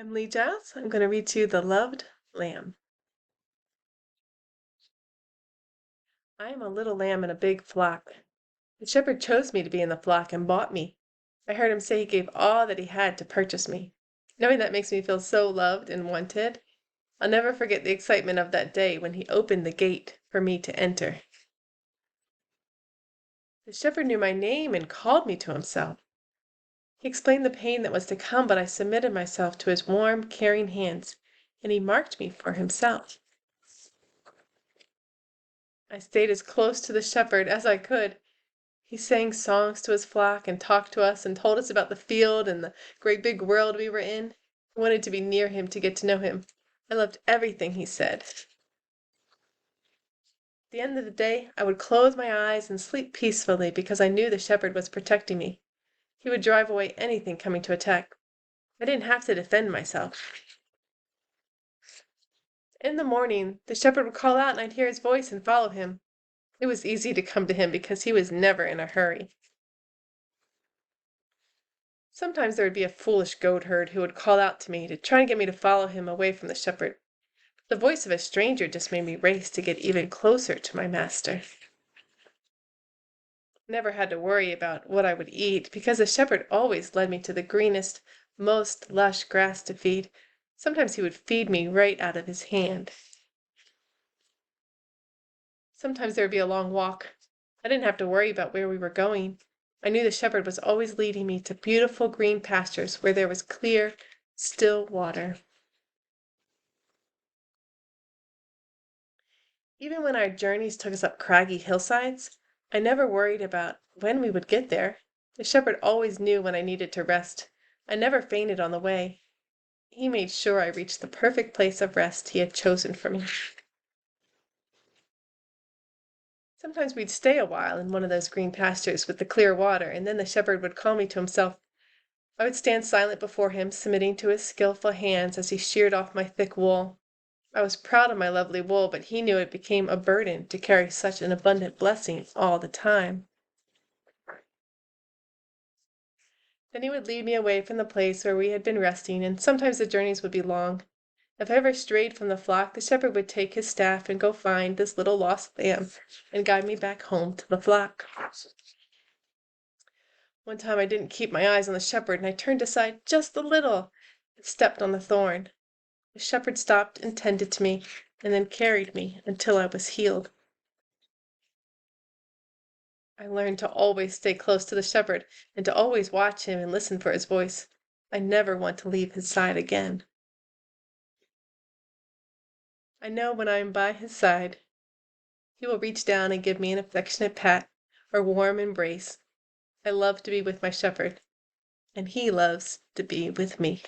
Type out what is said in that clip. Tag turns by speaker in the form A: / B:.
A: I'm Lee Giles. I'm going to read to you The Loved Lamb. I am a little lamb in a big flock. The shepherd chose me to be in the flock and bought me. I heard him say he gave all that he had to purchase me. Knowing that makes me feel so loved and wanted. I'll never forget the excitement of that day when he opened the gate for me to enter. The shepherd knew my name and called me to himself. He explained the pain that was to come, but I submitted myself to his warm, caring hands, and he marked me for himself. I stayed as close to the shepherd as I could. He sang songs to his flock and talked to us and told us about the field and the great big world we were in. I wanted to be near him to get to know him. I loved everything he said. At the end of the day, I would close my eyes and sleep peacefully because I knew the shepherd was protecting me. He would drive away anything coming to attack. I didn't have to defend myself. In the morning, the shepherd would call out and I'd hear his voice and follow him. It was easy to come to him because he was never in a hurry. Sometimes there would be a foolish goatherd who would call out to me to try and get me to follow him away from the shepherd. The voice of a stranger just made me race to get even closer to my master. Never had to worry about what I would eat, because the shepherd always led me to the greenest, most lush grass to feed. Sometimes he would feed me right out of his hand. Sometimes there would be a long walk. I didn't have to worry about where we were going. I knew the shepherd was always leading me to beautiful green pastures where there was clear, still water. Even when our journeys took us up craggy hillsides, I never worried about when we would get there. The shepherd always knew when I needed to rest. I never fainted on the way. He made sure I reached the perfect place of rest he had chosen for me. Sometimes we'd stay a while in one of those green pastures with the clear water, and then the shepherd would call me to himself. I would stand silent before him, submitting to his skillful hands as he sheared off my thick wool. I was proud of my lovely wool, but he knew it became a burden to carry such an abundant blessing all the time. Then he would lead me away from the place where we had been resting, and sometimes the journeys would be long. If I ever strayed from the flock, the shepherd would take his staff and go find this little lost lamb and guide me back home to the flock. One time I didn't keep my eyes on the shepherd, and I turned aside just a little and stepped on the thorn. The shepherd stopped and tended to me, and then carried me until I was healed. I learned to always stay close to the shepherd and to always watch him and listen for his voice. I never want to leave his side again. I know when I am by his side, he will reach down and give me an affectionate pat or warm embrace. I love to be with my shepherd, and he loves to be with me.